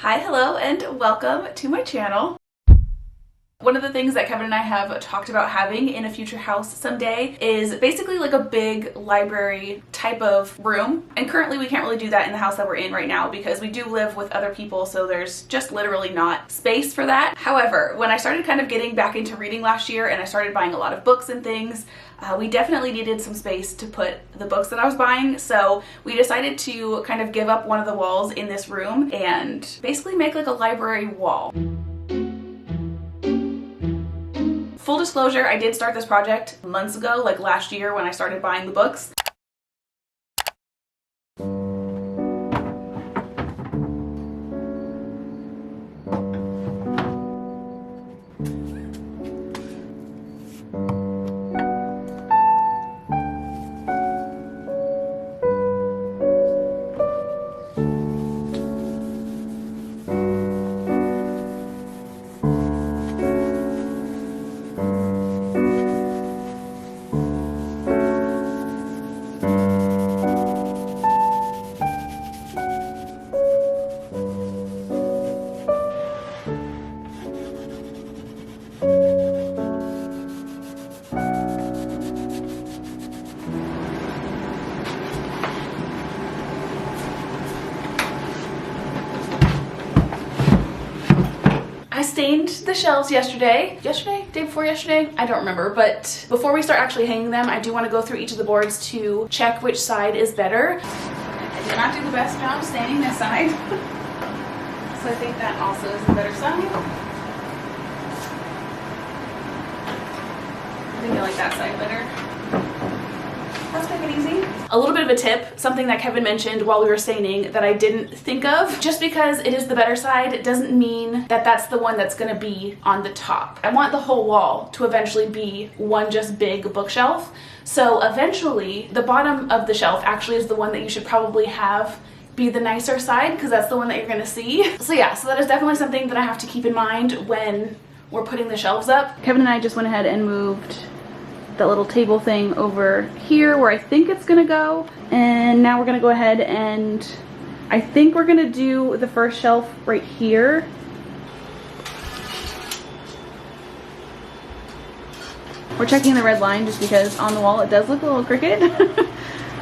Hi, hello, and welcome to my channel. One of the things that Kevin and I have talked about having in a future house someday is basically like a big library type of room. And currently we can't really do that in the house that we're in right now because we do live with other people, so there's just literally not space for that. However, when I started kind of getting back into reading last year and I started buying a lot of books and things, we definitely needed some space to put the books that I was buying. So we decided to kind of give up one of the walls in this room and basically make like a library wall. Full disclosure, I did start this project months ago, like last year when I started buying the books. I stained the shelves yesterday, day before yesterday, I don't remember, but before we start actually hanging them, I do want to go through each of the boards to check which side is better. I did not do the best job staining this side, so I think that also is the better side. I think I like that side better. That's quick and easy. A little bit of a tip, something that Kevin mentioned while we were staining that I didn't think of. Just because it is the better side doesn't mean that that's the one that's gonna be on the top. I want the whole wall to eventually be one just big bookshelf. So eventually the bottom of the shelf actually is the one that you should probably have be the nicer side because that's the one that you're gonna see. So yeah, so that is definitely something that I have to keep in mind when we're putting the shelves up. Kevin and I just went ahead and moved that little table thing over here where I think it's gonna go. And now we're gonna go ahead and I think we're gonna do the first shelf right here. We're checking the red line just because on the wall it does look a little crooked.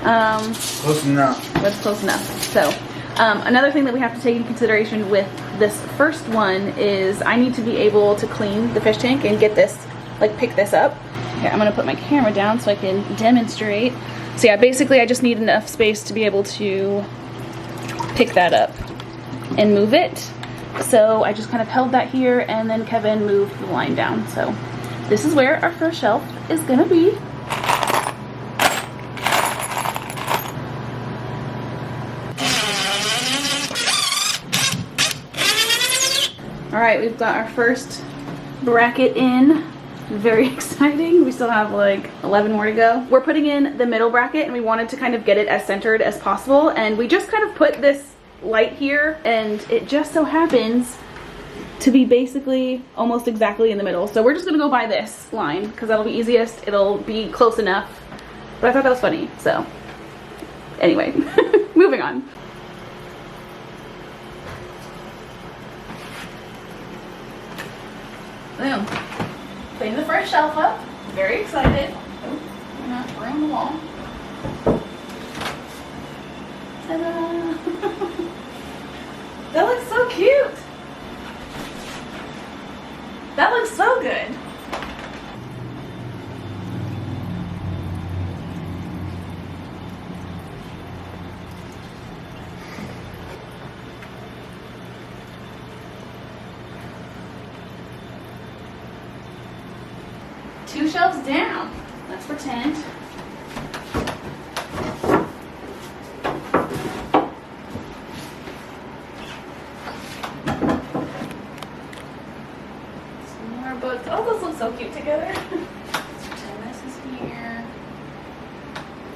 Close enough. But it's close enough. So another thing that we have to take into consideration with this first one is I need to be able to clean the fish tank and get this, like pick this up. Here, I'm gonna put my camera down so I can demonstrate. So yeah, basically I just need enough space to be able to pick that up and move it. So I just kind of held that here and then Kevin moved the line down. So this is where our first shelf is gonna be. All right, we've got our first bracket in. Very exciting. We still have like 11 more to go. We're putting in the middle bracket and we wanted to kind of get it as centered as possible, and we just kind of put this light here and it just so happens to be basically almost exactly in the middle. So we're just gonna go by this line because that'll be easiest. It'll be close enough. But I thought that was funny, so anyway. Moving on. Boom. Cleaning the first shelf up. Very excited. Oh, we're not ruining the wall. Ta-da! That looks so cute. That looks so good. Two shelves down. Let's pretend. Some more books. Oh, those look so cute together. Let's pretend this is here.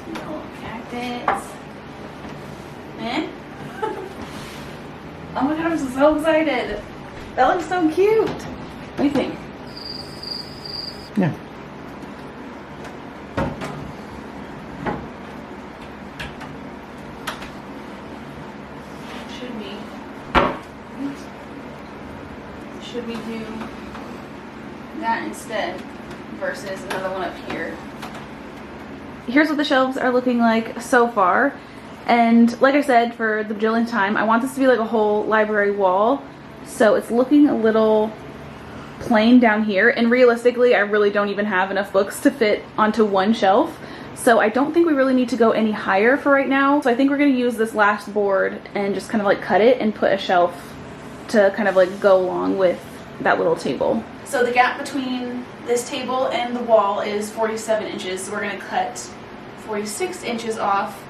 Some little cactus. Eh? Oh my god, I'm so excited. That looks so cute. What do you think? Yeah. Should be. should we do that instead versus another one up here? Here's what the shelves are looking like so far. And like I said, for the bajillionth time, I want this to be like a whole library wall. So it's looking a little plain down here. And realistically, I really don't even have enough books to fit onto one shelf. So I don't think we really need to go any higher for right now. So I think we're gonna use this last board and just kind of like cut it and put a shelf to kind of like go along with that little table. So the gap between this table and the wall is 47 inches. So we're gonna cut 46 inches off.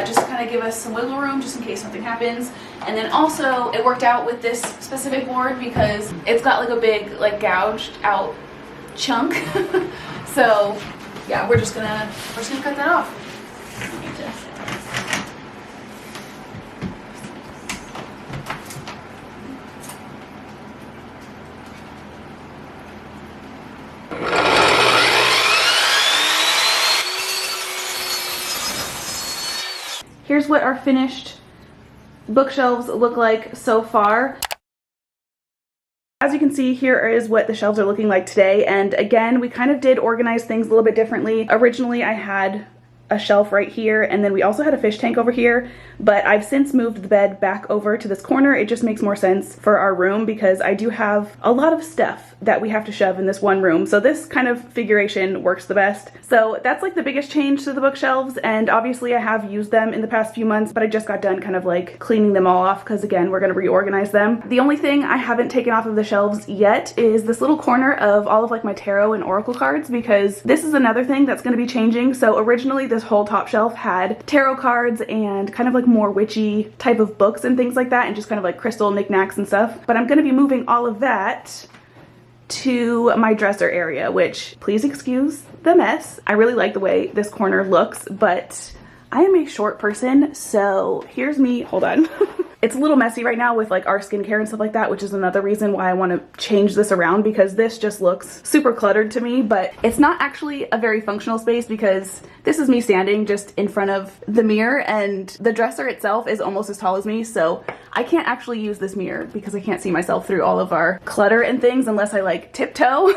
Just to kind of give us some wiggle room just in case something happens. And then also it worked out with this specific board because it's got like a big like gouged out chunk. So yeah, we're just gonna cut that off. Here's what our finished bookshelves look like so far. As you can see, here is what the shelves are looking like today. And again, we kind of did organize things a little bit differently. Originally, I had a shelf right here, and then we also had a fish tank over here, but I've since moved the bed back over to this corner. It just makes more sense for our room because I do have a lot of stuff that we have to shove in this one room. So this kind of configuration works the best. So that's like the biggest change to the bookshelves, and obviously I have used them in the past few months, but I just got done kind of like cleaning them all off because again, we're gonna reorganize them. The only thing I haven't taken off of the shelves yet is this little corner of all of like my tarot and oracle cards, because this is another thing that's gonna be changing. So originally this whole top shelf had tarot cards and kind of like more witchy type of books and things like that, and just kind of like crystal knickknacks and stuff. But I'm gonna be moving all of that to my dresser area, which please excuse the mess. I really like the way this corner looks, but I am a short person, so here's me, hold on. It's a little messy right now with like our skincare and stuff like that, which is another reason why I want to change this around, because this just looks super cluttered to me. But it's not actually a very functional space because this is me standing just in front of the mirror, and the dresser itself is almost as tall as me, so I can't actually use this mirror because I can't see myself through all of our clutter and things unless I like tiptoe.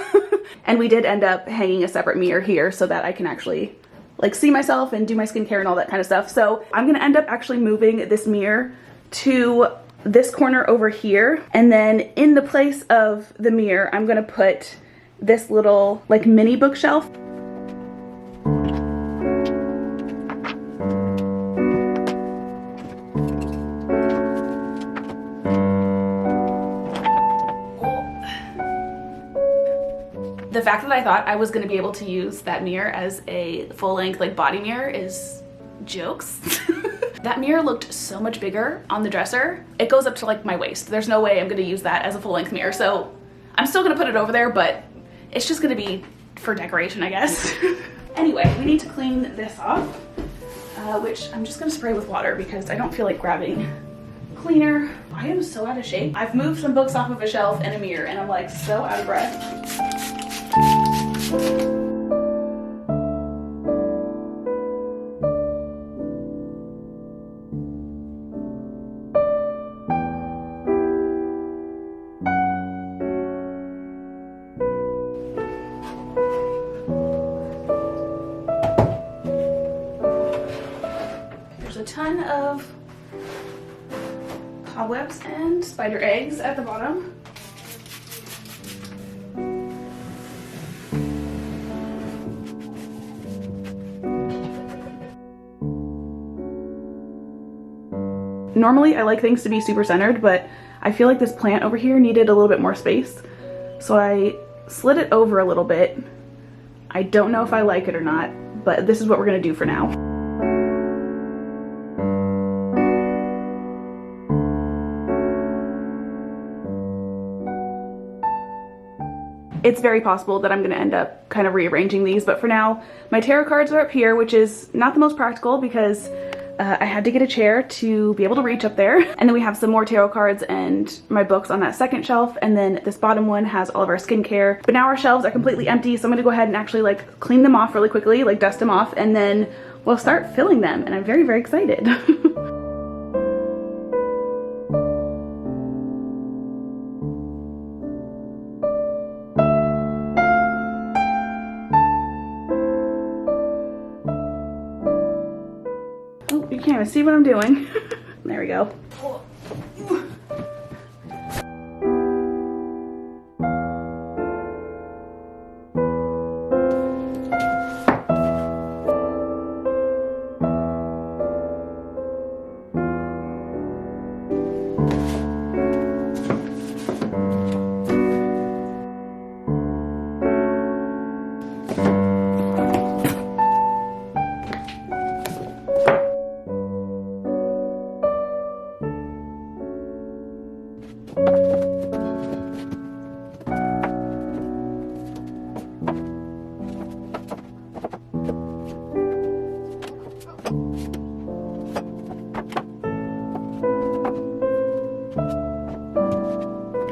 And we did end up hanging a separate mirror here so that I can actually like see myself and do my skincare and all that kind of stuff. So I'm gonna end up actually moving this mirror to this corner over here, and then in the place of the mirror I'm gonna put this little like mini bookshelf. The fact that I thought I was gonna be able to use that mirror as a full-length like body mirror is jokes. That mirror looked so much bigger on the dresser. It goes up to like my waist. There's no way I'm gonna use that as a full-length mirror. So I'm still gonna put it over there, but it's just gonna be for decoration, I guess. Anyway, we need to clean this off, which I'm just gonna spray with water because I don't feel like grabbing cleaner. I am so out of shape. I've moved some books off of a shelf and a mirror, and I'm like so out of breath. There's a ton of cobwebs and spider eggs at the bottom. Normally I like things to be super centered, but I feel like this plant over here needed a little bit more space. So I slid it over a little bit. I don't know if I like it or not, but this is what we're gonna do for now. It's very possible that I'm going to end up kind of rearranging these, but for now, my tarot cards are up here, which is not the most practical because I had to get a chair to be able to reach up there. And then we have some more tarot cards and my books on that second shelf, and then this bottom one has all of our skincare. But now our shelves are completely empty, so I'm going to go ahead and actually like clean them off really quickly, like dust them off, and then we'll start filling them, and I'm very, very excited. kind of see what I'm doing. There we go.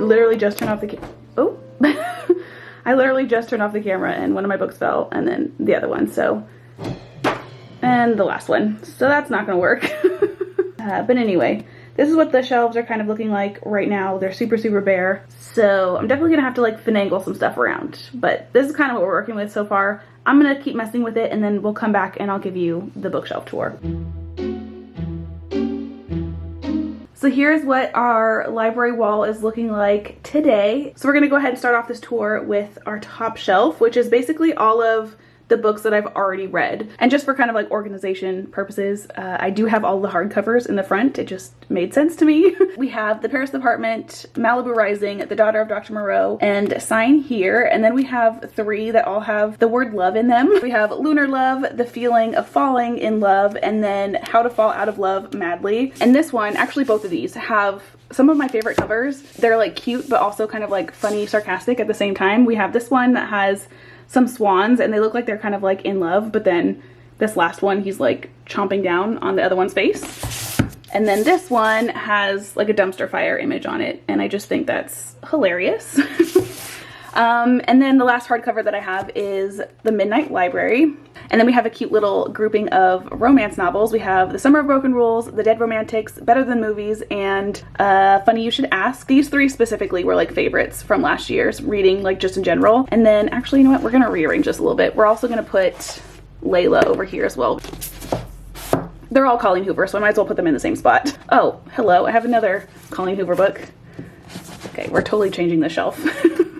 Literally just turned off the I literally just turned off the camera and one of my books fell, and then the other one, so, and the last one, so that's not gonna work. But anyway, this is what the shelves are kind of looking like right now. They're super bare, so I'm definitely gonna have to like finagle some stuff around, but this is kind of what we're working with so far. I'm gonna keep messing with it, and then we'll come back and I'll give you the bookshelf tour. So here's what our library wall is looking like today. So we're gonna go ahead and start off this tour with our top shelf, which is basically all of the books that I've already read. And just for kind of like organization purposes, I do have all the hardcovers in the front. It just made sense to me. We have The Paris Apartment, Malibu Rising, The Daughter of Dr. Moreau, and Sign Here. And then we have 3 that all have the word love in them. We have Lunar Love, The Feeling of Falling in Love, and then How to Fall Out of Love Madly. And this one, actually both of these, have some of my favorite covers. They're like cute, but also kind of like funny, sarcastic at the same time. We have this one that has some swans and they look like they're kind of like in love, but then this last one, he's like chomping down on the other one's face. And then this one has like a dumpster fire image on it, and I just think that's hilarious. And then the last hardcover that I have is The Midnight Library. And then we have a cute little grouping of romance novels. We have The Summer of Broken Rules, The Dead Romantics, Better Than Movies, and Funny You Should Ask. These 3 specifically were like favorites from last year's reading, like just in general. And then actually, you know what? We're gonna rearrange this a little bit. We're also gonna put Layla over here as well. They're all Colleen Hoover, so I might as well put them in the same spot. Oh, hello, I have another Colleen Hoover book. Okay, we're totally changing the shelf.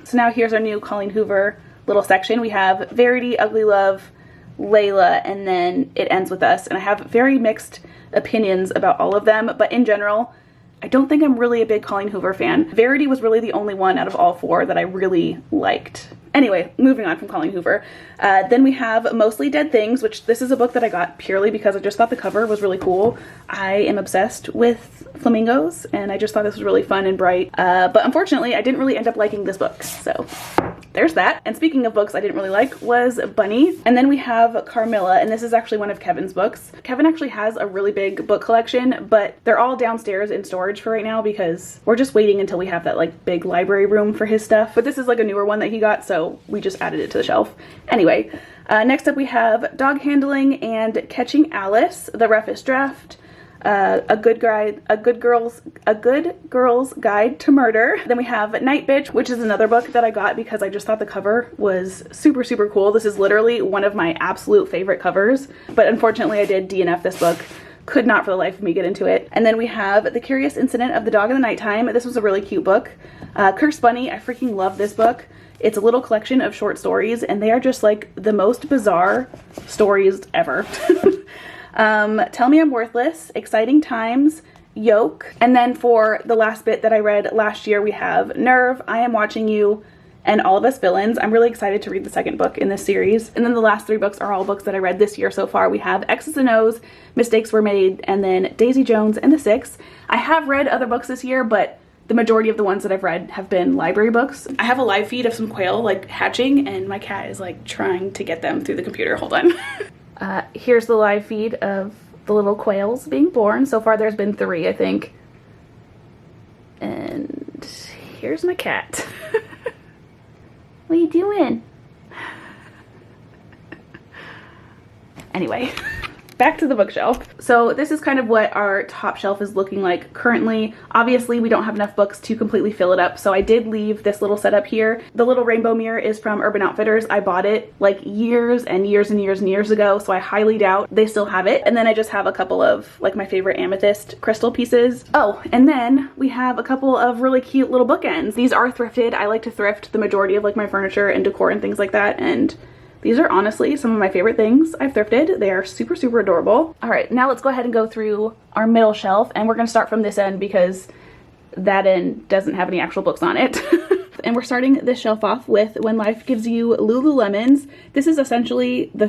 So now here's our new Colleen Hoover little section. We have Verity, Ugly Love, Layla, and then it ends with us. And I have very mixed opinions about all of them, but in general, I don't think I'm really a big Colleen Hoover fan. Verity was really the only one out of all 4 that I really liked. Anyway, moving on from Colleen Hoover. Then we have Mostly Dead Things, which this is a book that I got purely because I just thought the cover was really cool. I am obsessed with flamingos, and I just thought this was really fun and bright. But unfortunately, I didn't really end up liking this book, so there's that. And speaking of books I didn't really like was Bunny. And then we have Carmilla, and this is actually one of Kevin's books. Kevin actually has a really big book collection, but they're all downstairs in storage for right now because we're just waiting until we have that like big library room for his stuff. But this is like a newer one that he got, so we just added it to the shelf. Anyway, next up we have Dog Handling and Catching Alice, The Roughest Draft, a good girl's guide to murder. Then we have Night Bitch, which is another book that I got because I just thought the cover was super cool. This is literally one of my absolute favorite covers, but unfortunately I did DNF this book. Could not for the life of me get into it. And then we have The Curious Incident of the Dog in the Nighttime. This was a really cute book. Cursed Bunny, I freaking love this book. It's a little collection of short stories, and they are just like the most bizarre stories ever. Tell Me I'm Worthless, Exciting Times, Yoke. And then for the last bit that I read last year, we have Nerve, I Am Watching You, and All of Us Villains. I'm really excited to read the second book in this series. And then the last 3 books are all books that I read this year so far. We have X's and O's, Mistakes Were Made, and then Daisy Jones and the Six. I have read other books this year, but the majority of the ones that I've read have been library books. I have a live feed of some quail like hatching, and my cat is like trying to get them through the computer. Hold on. Here's the live feed of the little quails being born. So far there's been 3, I think. And here's my cat. What are you doing? Anyway, back to the bookshelf. So this is kind of what our top shelf is looking like currently. Obviously, we don't have enough books to completely fill it up, so I did leave this little setup here. The little rainbow mirror is from Urban Outfitters. I bought it like years and years and years and years ago, so I highly doubt they still have it. And then I just have a couple of like my favorite amethyst crystal pieces. Oh, and then we have a couple of really cute little bookends. These are thrifted. I like to thrift the majority of like my furniture and decor and things like that, and these are honestly some of my favorite things I've thrifted. They are super, super adorable. All right, now let's go ahead and go through our middle shelf, and we're gonna start from this end because that end doesn't have any actual books on it. And we're starting this shelf off with When Life Gives You Lululemons. This is essentially the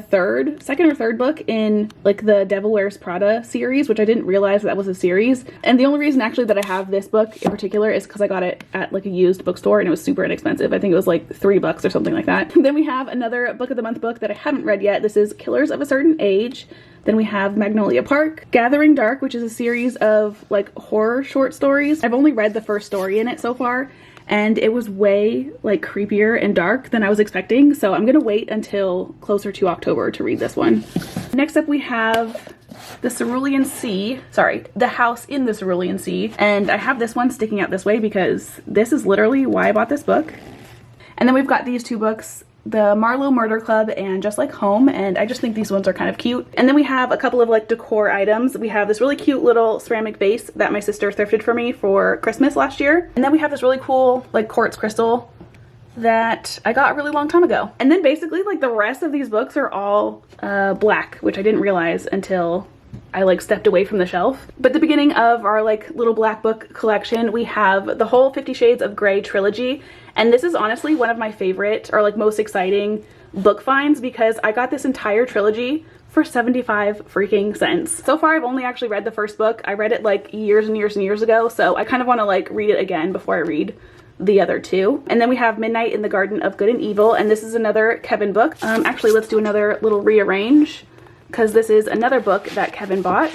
second or third book in like the Devil Wears Prada series, which I didn't realize that was a series. And the only reason actually that I have this book in particular is because I got it at like a used bookstore and it was super inexpensive. I think it was like $3 or something like that. Then we have another book of the month book that I haven't read yet. This is Killers of a Certain Age. Then we have Magnolia Park, Gathering Dark, which is a series of like horror short stories. I've only read the first story in it so far, and it was way like creepier and dark than I was expecting, so I'm gonna wait until closer to October to read this one. Next up we have The Cerulean Sea, sorry, The House in the Cerulean Sea, and I have this one sticking out this way because this is literally why I bought this book. And then we've got these two books, The Marlowe Murder Club and Just Like Home, and I just think these ones are kind of cute. And then we have a couple of like decor items. We have this really cute little ceramic vase that my sister thrifted for me for Christmas last year. And then we have this really cool like quartz crystal that I got a really long time ago. And then basically like the rest of these books are all black, which I didn't realize until I like stepped away from the shelf. But the beginning of our like little black book collection, we have the whole 50 Shades of Grey trilogy. And this is honestly one of my favorite or like most exciting book finds because I got this entire trilogy for 75 freaking cents. So far I've only actually read the first book. I read it like years and years and years ago, so I kind of want to like read it again before I read the other two. And then we have Midnight in the Garden of Good and Evil, and this is another Kevin book. Actually, let's do another little rearrange because this is another book that Kevin bought.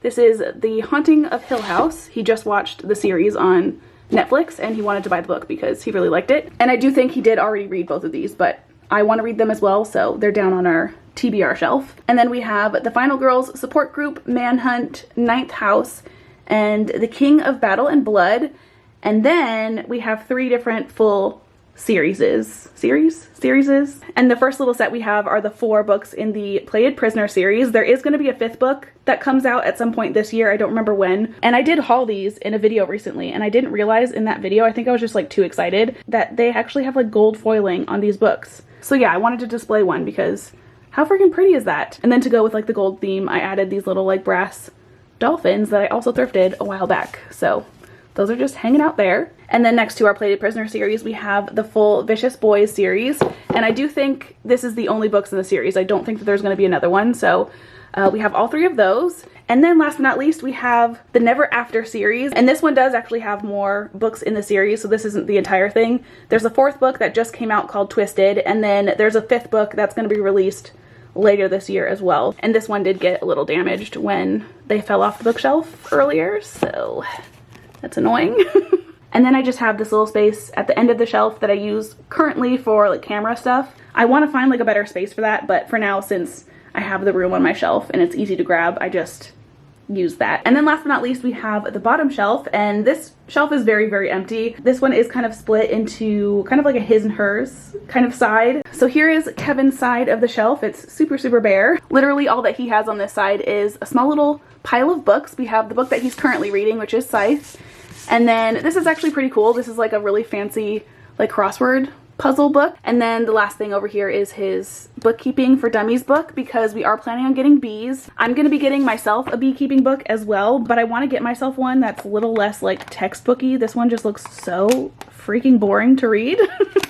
This is The Haunting of Hill House. He just watched the series on Netflix and he wanted to buy the book because he really liked it. And I do think he did already read both of these, but I want to read them as well, so they're down on our TBR shelf. And then we have The Final Girls Support Group, Manhunt, Ninth House, and The King of Battle and Blood. And then we have 3 different full series. And the first little set we have are the 4 books in the Played Prisoner series. There is going to be a 5th book that comes out at some point this year. I don't remember when. And I did haul these in a video recently, and I didn't realize in that video, I think I was just like too excited, that they actually have like gold foiling on these books. So yeah, I wanted to display one because how freaking pretty is that? And then to go with like the gold theme, I added these little like brass dolphins that I also thrifted a while back. So those are just hanging out there. And then next to our Plated Prisoner series, we have the full Vicious Boys series. And I do think this is the only books in the series. I don't think that there's going to be another one. So we have all 3 of those. And then last but not least, we have the Never After series. And this one does actually have more books in the series, so this isn't the entire thing. There's a 4th book that just came out called Twisted. And then there's a 5th book that's going to be released later this year as well. And this one did get a little damaged when they fell off the bookshelf earlier, so that's annoying. And then I just have this little space at the end of the shelf that I use currently for like camera stuff. I want to find like a better space for that, but for now, since I have the room on my shelf and it's easy to grab, I just use that. And then last but not least, we have the bottom shelf, and this shelf is very, very empty. This one is kind of split into kind of like a his and hers kind of side. So here is Kevin's side of the shelf. It's super, super bare. Literally all that he has on this side is a small little pile of books. We have the book that he's currently reading, which is Scythe. And then this is actually pretty cool. This is like a really fancy like crossword puzzle book. And then the last thing over here is his bookkeeping for dummies book, because we are planning on getting bees. I'm going to be getting myself a beekeeping book as well, but I want to get myself one that's a little less like textbooky. This one just looks so freaking boring to read.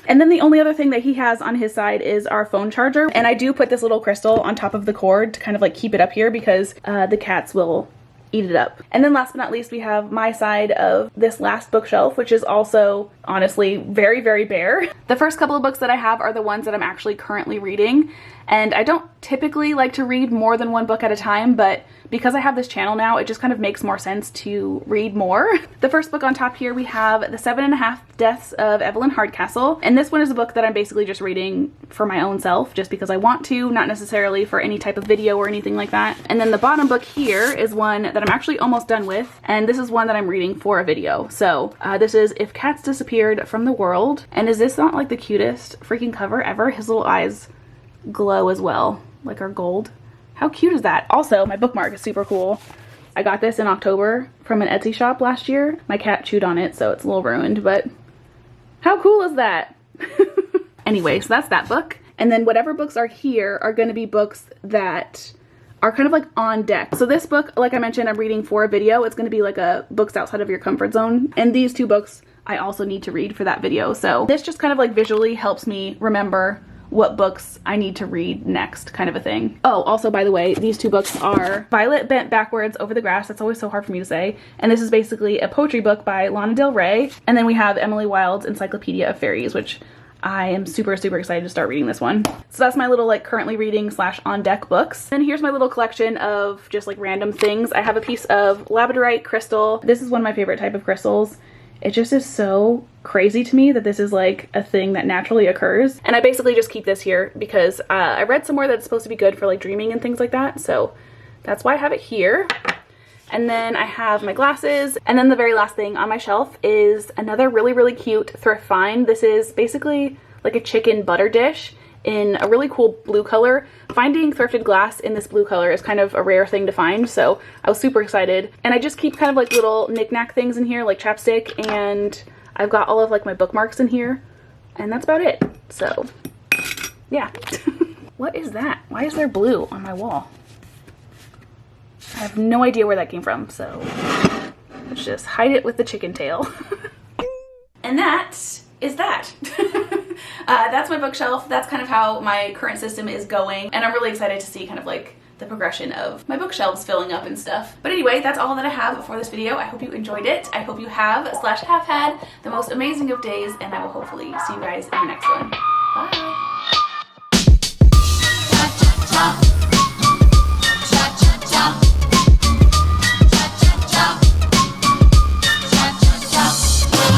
And then the only other thing that he has on his side is our phone charger. And I do put this little crystal on top of the cord to kind of like keep it up here because the cats will eat it up. And then last but not least, we have my side of this last bookshelf, which is also honestly very, very bare. The first couple of books that I have are the ones that I'm actually currently reading, and I don't typically like to read more than one book at a time, but because I have this channel now, it just kind of makes more sense to read more. The first book on top here, we have The 7.5 Deaths of Evelyn Hardcastle. And this one is a book that I'm basically just reading for my own self, just because I want to, not necessarily for any type of video or anything like that. And then the bottom book here is one that I'm actually almost done with. And this is one that I'm reading for a video. So this is If Cats Disappeared from the World. And is this not like the cutest freaking cover ever? His little eyes glow as well, like are gold. How cute is that? Also, my bookmark is super cool. I got this in October from an Etsy shop last year. My cat chewed on it, so it's a little ruined, but how cool is that? Anyway, so that's that book. And then whatever books are here are going to be books that are kind of like on deck. So this book, like I mentioned, I'm reading for a video. It's going to be like a books outside of your comfort zone. And these two books I also need to read for that video. So this just kind of like visually helps me remember what books I need to read next, kind of a thing. Oh, also, by the way, these two books are Violet Bent Backwards Over the Grass. That's always so hard for me to say. And this is basically a poetry book by Lana Del Rey. And then we have Emily Wilde's Encyclopedia of Fairies, which I am super, super excited to start reading this one. So that's my little like currently reading / on deck books. Then here's my little collection of just like random things. I have a piece of labradorite crystal. This is one of my favorite type of crystals. It just is so crazy to me that this is like a thing that naturally occurs. And I basically just keep this here because I read somewhere that it's supposed to be good for like dreaming and things like that. So that's why I have it here. And then I have my glasses. And then the very last thing on my shelf is another really, really cute thrift find. This is basically like a chicken butter dish in a really cool blue color. Finding thrifted glass in this blue color is kind of a rare thing to find, so I was super excited. And I just keep kind of like little knick-knack things in here, like chapstick, and I've got all of like my bookmarks in here, and that's about it. So yeah. What is that? Why is there blue on my wall? I have no idea where that came from, so let's just hide it with the chicken tail. And that is that. That's my bookshelf. That's kind of how my current system is going, and I'm really excited to see kind of like the progression of my bookshelves filling up and stuff. But anyway, that's all that I have for this video. I hope you enjoyed it. I hope you have / have had the most amazing of days, and I will hopefully see you guys in the next one. Bye!